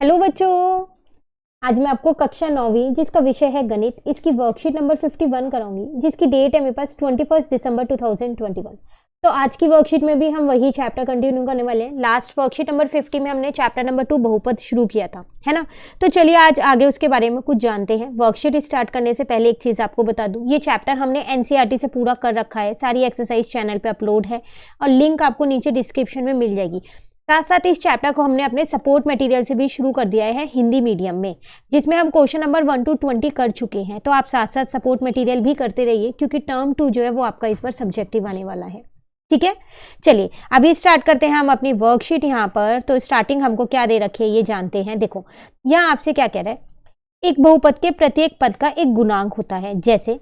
Hello बच्चों। आज मैं आपको कक्षा 9वीं जिसका विषय है गणित, इसकी वर्कशीट नंबर 51 कराऊंगी, जिसकी डेट है मेरे पास 21 दिसंबर 2021। तो आज की वर्कशीट में भी हम वही चैप्टर कंटिन्यू करने वाले हैं। लास्ट वर्कशीट नंबर 50 में हमने चैप्टर नंबर 2 बहुपद शुरू किया था, है ना। तो चलिए आज आगे उसके बारे में कुछ जानते हैं। वर्कशीट स्टार्ट करने से पहले एक चीज़ आपको बता दूं, ये चैप्टर हमने एनसीईआरटी से पूरा कर रखा है। सारी एक्सरसाइज चैनल पे अपलोड है और लिंक आपको नीचे डिस्क्रिप्शन में मिल जाएगी। साथ साथ इस चैप्टर को हमने अपने सपोर्ट मटेरियल से भी शुरू कर दिया है हिंदी मीडियम में, जिसमें हम क्वेश्चन नंबर 1 to 20 कर चुके हैं। तो आप साथ साथ सपोर्ट मटेरियल भी करते रहिए, क्योंकि टर्म 2 जो है वो आपका इस बार सब्जेक्टिव आने वाला है। ठीक है, चलिए अभी स्टार्ट करते हैं हम अपनी वर्कशीट। यहाँ पर तो स्टार्टिंग हमको क्या दे रखी है ये जानते हैं। देखो यहाँ आपसे क्या कह रहा है, एक बहुपद के प्रत्येक पद का एक गुणांक होता है। जैसे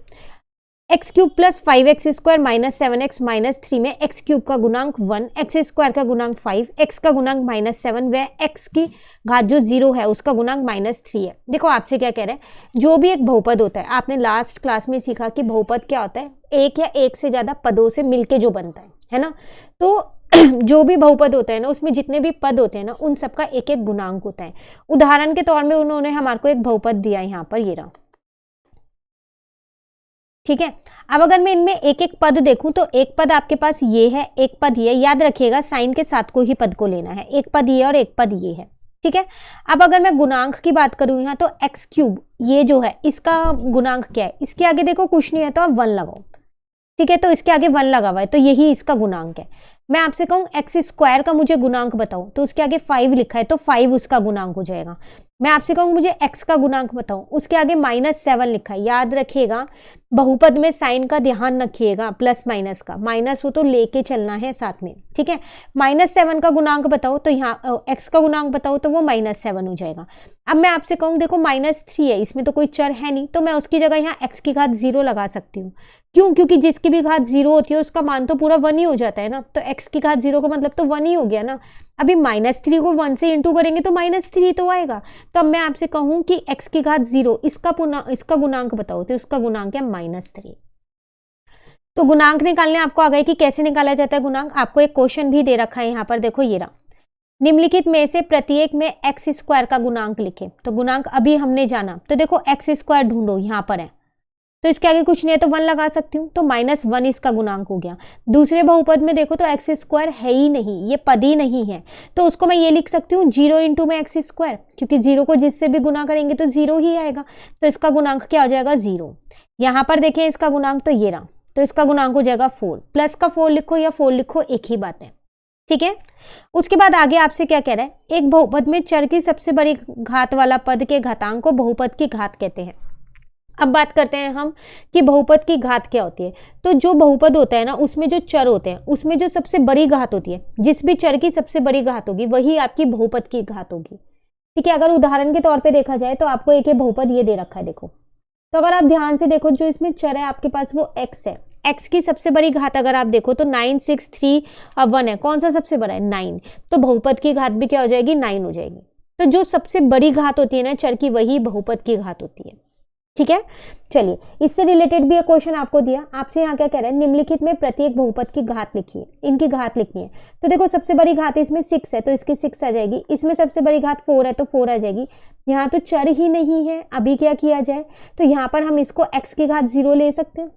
x cube plus 5x square minus 7x minus 3 में एक्स क्यूब का गुणांक 1, एक्स स्क्वायर का गुणांक 5, एक्स का गुणांक -7 व एक्स की घात जो 0 है उसका गुणांक -3 है। देखो आपसे क्या कह रहा है, जो भी एक बहुपद होता है, आपने लास्ट क्लास में सीखा कि बहुपद क्या होता है, एक या एक से ज़्यादा पदों से मिलके जो बनता है ना। तो जो भी बहुपद होता है ना, उसमें जितने भी पद होते हैं ना, उन सबका एक एक गुणांक होता है। उदाहरण के तौर में उन्होंने हमारे को एक बहुपद दिया है, यहाँ पर ये रहा। ठीक है, अब अगर मैं इनमें एक एक पद देखूं तो एक पद आपके पास ये है, एक पद ये। याद रखिएगा साइन के साथ को ही पद को लेना है, एक पद ये और एक पद ये है। ठीक है, अब अगर मैं गुणांक की बात करूं यहाँ, तो एक्स क्यूब ये जो है इसका गुणांक क्या है, इसके आगे देखो कुछ नहीं है तो आप 1 लगाओ। ठीक है, तो इसके आगे 1 लगा हुआ है तो यही इसका गुणांक है। मैं आपसे कहूँ एक्स स्क्वायर का मुझे गुणांक बताओ, तो उसके आगे 5 लिखा है तो 5 उसका गुणांक हो जाएगा। मैं आपसे कहूँ मुझे x का गुणांक बताओ, उसके आगे -7 लिखा है। याद रखिएगा बहुपद में साइन का ध्यान रखिएगा, प्लस माइनस का, माइनस हो तो लेके चलना है साथ में। ठीक है, -7 का गुणांक बताओ तो यहाँ x का गुणांक बताओ तो वो -7 हो जाएगा। अब मैं आपसे कहूँ देखो -3 है, इसमें तो कोई चर है नहीं, तो मैं उसकी जगह यहाँ x की घात 0 लगा सकती हूँ। क्यों? क्योंकि जिसकी भी घात 0 होती है उसका मान तो पूरा 1 ही हो जाता है ना। तो x की घात 0 का मतलब तो 1 ही हो गया ना। अभी -3 को 1 से इंटू करेंगे तो -3 तो आएगा। तो अब मैं आपसे कहूँ कि x की घात 0 इसका गुणांक बताओ, तो इसका गुणांक है -3। तो गुणांक निकालने आपको आ गए कि कैसे निकाला जाता है गुणांक। आपको एक क्वेश्चन भी दे रखा है यहाँ पर, देखो ये रहा, निम्नलिखित में से प्रत्येक में एक्स स्क्वायर का गुणांक लिखें। तो गुणांक अभी हमने जाना, तो देखो एक्स स्क्वायर ढूंढो, यहाँ पर है तो इसके आगे कुछ नहीं है तो 1 लगा सकती हूँ, तो -1 इसका गुणांक हो गया। दूसरे बहुपद में देखो तो एक्स स्क्वायर है ही नहीं, ये पद ही नहीं है, तो उसको मैं ये लिख सकती हूँ 0 इंटू में एक्स स्क्वायर, क्योंकि 0 को जिससे भी गुना करेंगे तो 0 ही आएगा। तो इसका गुणांक क्या हो जाएगा 0। यहाँ पर देखें इसका गुणांक तो ये रहा, तो इसका गुणांक हो जाएगा 4। प्लस का 4 लिखो या 4 लिखो एक ही बात है। ठीक है, उसके बाद आगे आपसे क्या कह रहा है, एक बहुपद में चर की सबसे बड़ी घात वाला पद के घातांक को बहुपद की घात कहते हैं। अब बात करते हैं हम कि बहुपद की घात क्या होती है। तो जो बहुपद होता है ना, उसमें जो चर होते हैं उसमें जो सबसे बड़ी घात होती है, जिस भी चर की सबसे बड़ी घात होगी वही आपकी बहुपद की घात होगी। ठीक है, अगर उदाहरण के तौर पे देखा जाए तो आपको एक बहुपद ये दे रखा है, देखो। तो अगर आप ध्यान से देखो, जो इसमें चर है आपके पास वो x है। x की सबसे बड़ी घात अगर आप देखो तो 9, 6, 3 और 1 है। कौन सा सबसे बड़ा है? 9। तो बहुपद की घात भी क्या हो जाएगी? 9 हो जाएगी। तो जो सबसे बड़ी घात होती है ना चर की, वही बहुपद की घात होती है। ठीक है, चलिए इससे रिलेटेड भी एक क्वेश्चन आपको दिया। आपसे यहाँ क्या कह रहा है, निम्नलिखित में प्रत्येक बहुपद की घात लिखिए, इनकी घात लिखनी है। तो देखो सबसे बड़ी घात इसमें 6 है तो इसकी 6 आ जाएगी, इसमें सबसे बड़ी घात 4 है तो 4 आ जाएगी। यहाँ तो चर ही नहीं है, अभी क्या किया जाए, तो यहाँ पर हम इसको x की घात 0 ले सकते हैं,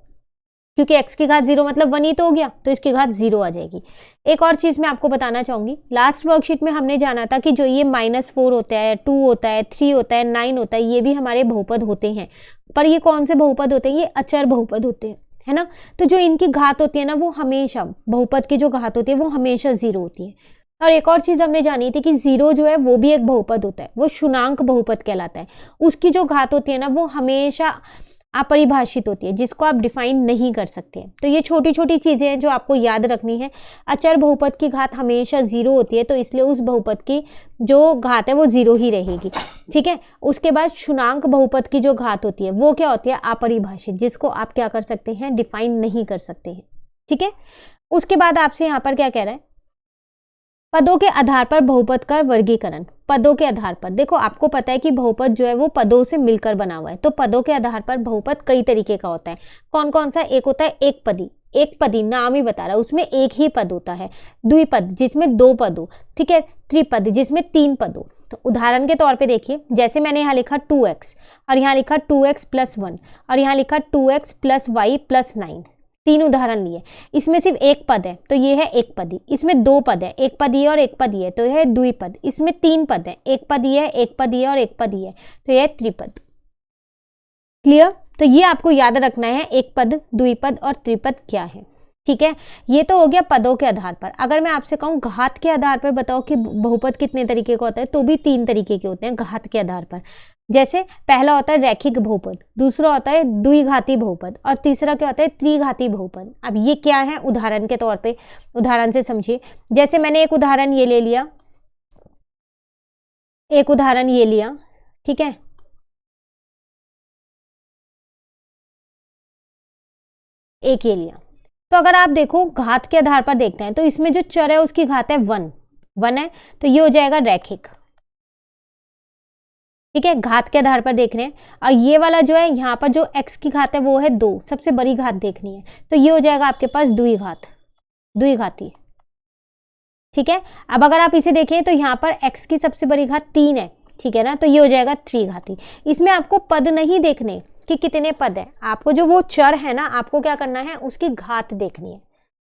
क्योंकि x की घात 0 मतलब 1 ही तो हो गया, तो इसकी घात 0 आ जाएगी। एक और चीज मैं आपको बताना चाहूंगी, लास्ट वर्कशीट में हमने जाना था कि जो ये -4 होता है, 2 होता है, 3 होता है, 9 होता है, ये भी हमारे बहुपद होते हैं। पर ये कौन से बहुपद होते हैं? ये अचर बहुपद होते हैं, है ना। तो जो इनकी घात होती है ना, वो हमेशा, बहुपद की जो घात होती है वो हमेशा 0 होती है। और एक और चीज हमने जानी थी कि 0 जो है वो भी एक बहुपद होता है, वो शुनांक बहुपद कहलाता है। उसकी जो घात होती है ना वो हमेशा अपरिभाषित होती है, जिसको आप डिफाइन नहीं कर सकते हैं। तो ये छोटी छोटी चीजें हैं जो आपको याद रखनी है। अचर बहुपद की घात हमेशा 0 होती है, तो इसलिए उस बहुपद की जो घात है वो 0 ही रहेगी। ठीक है, उसके बाद शुनांक बहुपद की जो घात होती है वो क्या होती है? अपरिभाषित, जिसको आप क्या कर सकते हैं? डिफाइन नहीं कर सकते हैं। ठीक है, उसके बाद आपसे यहाँ पर क्या कह रहा है, पदों के आधार पर बहुपद का वर्गीकरण। पदों के आधार पर देखो, आपको पता है कि बहुपद जो है वो पदों से मिलकर बना हुआ है। तो पदों के आधार पर बहुपद कई तरीके का होता है। कौन कौन सा? एक होता है एक पदी, एक पदी नाम ही बता रहा है, उसमें एक ही पद होता है। द्विपद जिसमें 2 पद हो, ठीक है। त्रिपद जिसमें 3 पद हो, तो उदाहरण के तौर पे देखिए, जैसे मैंने यहाँ लिखा 2x और यहाँ लिखा 2x + 1 और यहाँ लिखा 2x + y + 9, 3 उदाहरण लिए। इसमें सिर्फ एक पद है तो ये है एक पदी, इसमें 2 पद है, एक पद ये और एक पद ये तो यह है द्विपद, इसमें 3 पद है, एक पद ये है, एक पद ये और एक पद ये तो यह है त्रिपद। क्लियर? तो ये आपको याद रखना है एक पद, द्विपद और त्रिपद क्या है। ठीक है, ये तो हो गया पदों के आधार पर। अगर मैं आपसे कहूँ घात के आधार पर बताओ कि बहुपद कितने तरीके का होता है, तो भी 3 तरीके के होते हैं घात के आधार पर। जैसे पहला होता है रैखिक बहुपद, दूसरा होता है द्विघाती बहुपद और तीसरा क्या होता है त्रिघाती बहुपद। अब ये क्या है उदाहरण के तौर पे, उदाहरण से समझिए। जैसे मैंने एक उदाहरण ये ले लिया, एक उदाहरण ये लिया, ठीक है, एक ये लिया। तो अगर आप देखो घात के आधार पर देखते हैं तो इसमें जो चर है उसकी घात है 1 है तो ये हो जाएगा रैखिक। ठीक है, घात के आधार पर देख रहे हैं। और ये वाला जो है यहाँ पर जो x की घात है वो है 2, सबसे बड़ी घात देखनी है तो ये हो जाएगा आपके पास द्विघाती। ठीक है, अब अगर आप इसे देखें तो यहाँ पर x की सबसे बड़ी घात 3 है, ठीक है ना, तो ये हो जाएगा त्रिघाती। इसमें आपको पद नहीं देखने कि कितने पद है, आपको जो वो चर है ना आपको क्या करना है उसकी घात देखनी है।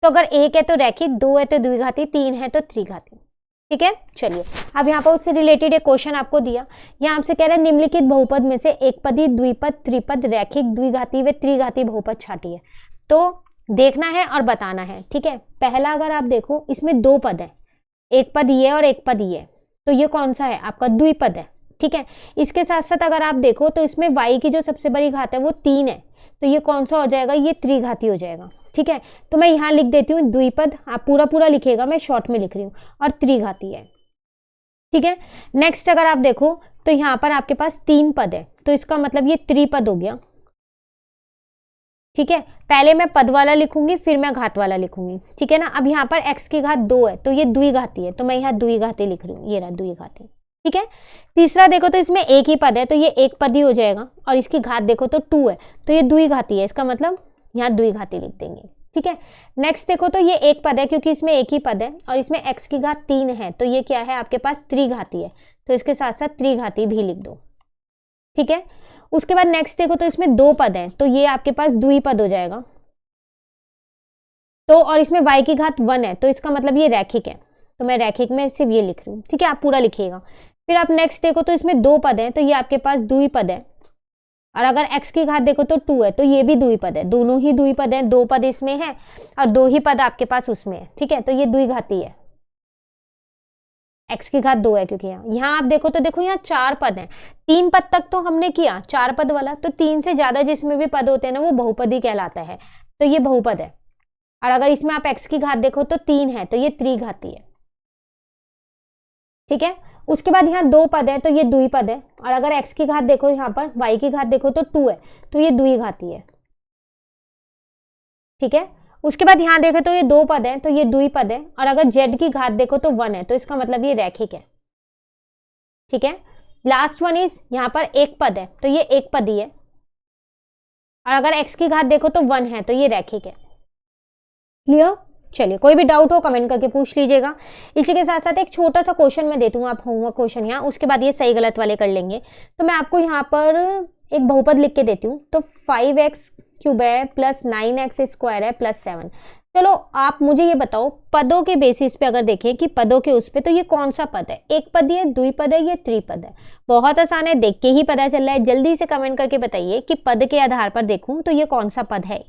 तो अगर 1 है तो रैखिक, 2 है तो द्विघाती, 3 है तो त्रिघाती। ठीक है, चलिए अब यहाँ पर उससे रिलेटेड एक क्वेश्चन आपको दिया। यहाँ आपसे कह रहा है निम्नलिखित बहुपद में से एक पदी, द्विपद, त्रिपद, रैखिक, द्विघाती व त्रिघाती बहुपद छाटिए। तो देखना है और बताना है। ठीक है, पहला अगर आप देखो इसमें 2 पद है, एक पद ये और एक पद ये, तो ये कौन सा है आपका द्विपद है। ठीक है, इसके साथ साथ अगर आप देखो तो इसमें y की जो सबसे बड़ी घात है वो 3 है तो ये कौन सा हो जाएगा, ये त्रिघाती हो जाएगा। ठीक है, तो मैं यहाँ लिख देती हूँ द्विपद, आप पूरा पूरा लिखिएगा, मैं शॉर्ट में लिख रही हूँ, और त्रिघाती है। ठीक है, नेक्स्ट अगर आप देखो तो यहाँ पर आपके पास 3 पद है तो इसका मतलब ये त्रिपद हो गया। ठीक है, पहले मैं पद वाला लिखूंगी फिर मैं घात वाला लिखूंगी। ठीक है ना, अब यहाँ पर x की घात 2 है तो ये द्विघाती है तो मैं यहाँ द्विघाती लिख रही हूँ, ये रहा द्विघाती। ठीक है, तीसरा देखो तो इसमें एक ही पद है तो ये एक पद ही हो जाएगा, और इसकी घात देखो तो 2 है तो ये द्विघाती है, इसका मतलब यहाँ द्विघाती लिख देंगे। ठीक है, नेक्स्ट देखो तो ये एक पद है क्योंकि इसमें एक ही पद है और इसमें x की घात 3 है तो ये क्या है आपके पास त्रिघाती है, तो इसके साथ साथ त्रिघाती भी लिख दो। ठीक है, उसके बाद नेक्स्ट देखो तो इसमें 2 पद है तो ये आपके पास द्विपद हो जाएगा। तो और इसमें y की घात 1 है तो इसका मतलब ये रैखिक है, तो मैं रैखिक में सिर्फ ये लिख रही हूँ। ठीक है, आप पूरा लिखिएगा। फिर आप नेक्स्ट देखो तो इसमें 2 पद है तो ये आपके पास द्विपद है, और अगर x की घात देखो तो 2 है तो ये भी द्विपद है, दोनों ही द्विपद है, 2 पद इसमें है और 2 ही पद आपके पास उसमें है। ठीक है, तो ये द्विघाती है, x की घात 2 है क्योंकि यहाँ आप देखो तो देखो यहाँ 4 पद हैं, 3 पद तक तो हमने किया 4 पद वाला, तो 3 से ज्यादा जिसमें भी पद होते हैं ना वो बहुपदी कहलाता है, तो ये बहुपद है। और अगर इसमें आप x की घात देखो तो 3 है तो ये त्रिघाती है। ठीक है, उसके बाद यहाँ 2 पद है तो ये द्विपद है, और अगर x की घात देखो यहाँ पर y की घात देखो तो 2 है तो ये द्विघाती है। ठीक है, उसके बाद यहाँ देखो तो ये 2 पद है तो ये द्विपद है, और अगर z की घात देखो तो 1 है तो इसका मतलब ये रैखिक है। ठीक है, लास्ट वन इज यहाँ पर एक पद है तो ये एक पदी है, और अगर x की घात देखो तो 1 है तो ये रैखिक है। क्लियर? चलिए, कोई भी डाउट हो कमेंट करके पूछ लीजिएगा। इसी के साथ साथ एक छोटा सा क्वेश्चन मैं देती हूँ, आप होमवर्क क्वेश्चन यहाँ, उसके बाद ये सही गलत वाले कर लेंगे। तो मैं आपको यहाँ पर एक बहुपद लिख के देती हूँ, तो 5x³ है प्लस 9x² है प्लस 7। चलो आप मुझे ये बताओ पदों के बेसिस पे अगर देखें कि पदों के उस पे, तो ये कौन सा पद है, एक पद है, द्विपद है या त्रिपद है? बहुत आसान है, देख के ही पता चल रहा है। जल्दी से कमेंट करके बताइए कि पद के आधार पर देखूं तो ये कौन सा पद है।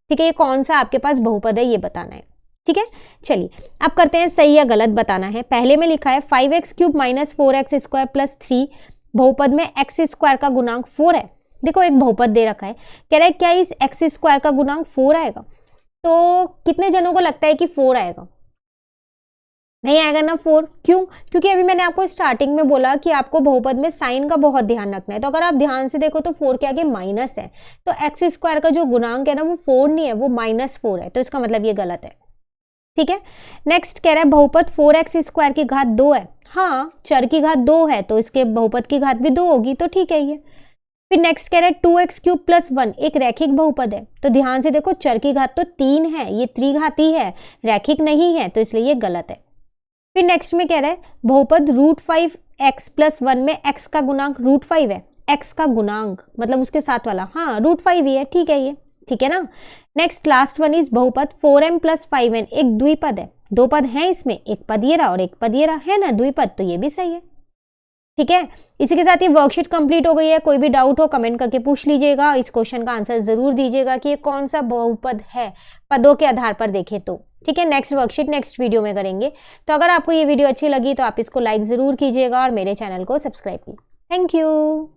ठीक है, ये कौन सा आपके पास बहुपद है ये बताना है। ठीक है, चलिए अब करते हैं सही या गलत बताना है। पहले में लिखा है 5x³ माइनस 4x² प्लस 3, बहुपद में x² का गुणांक 4 है। देखो एक बहुपद दे रखा है, कह रहा है क्या इस x² का गुणांक 4 आएगा? तो कितने जनों को लगता है कि 4 आएगा? नहीं आएगा ना 4। क्यों? क्योंकि अभी मैंने आपको स्टार्टिंग में बोला कि आपको बहुपद में साइन का बहुत ध्यान रखना है। तो अगर आप ध्यान से देखो तो 4 के आगे माइनस है, तो x² का जो गुणांक है ना वो 4 नहीं है, वो -4 है, तो इसका मतलब ये गलत है। ठीक है, नेक्स्ट कह रहा है बहुपद 4x² की घात 2 है। हाँ, चर की घात 2 है तो इसके बहुपद की घात भी 2 होगी, तो ठीक है ये। फिर नेक्स्ट कह रहा है 2x³ प्लस 1 एक रैखिक बहुपद है। तो ध्यान से देखो चर की घात तो 3 है, ये त्रिघाती है, रैखिक नहीं है, तो इसलिए ये गलत है। फिर नेक्स्ट में कह रहा है बहुपद √5x+1 में x का गुणांक √5 है, x का गुणांक मतलब उसके साथ वाला, हाँ √5 ही है, ठीक है ये, ठीक है ना। नेक्स्ट लास्ट वन इज बहुपद 4m+5n, एक द्विपद है, दो पद हैं इसमें, एक पद ये रहा और एक पद ये रहा, है ना द्विपद, तो ये भी सही है, ठीक है। इसी के साथ ये वर्कशीट कंप्लीट हो गई है। कोई भी डाउट हो कमेंट करके पूछ लीजिएगा, इस क्वेश्चन का आंसर जरूर दीजिएगा कि ये कौन सा बहुपद है पदों के आधार पर देखें तो, ठीक है। नेक्स्ट वर्कशीट नेक्स्ट वीडियो में करेंगे। तो अगर आपको ये वीडियो अच्छी लगी तो आप इसको लाइक जरूर कीजिएगा और मेरे चैनल को सब्सक्राइब कीजिए। Thank you.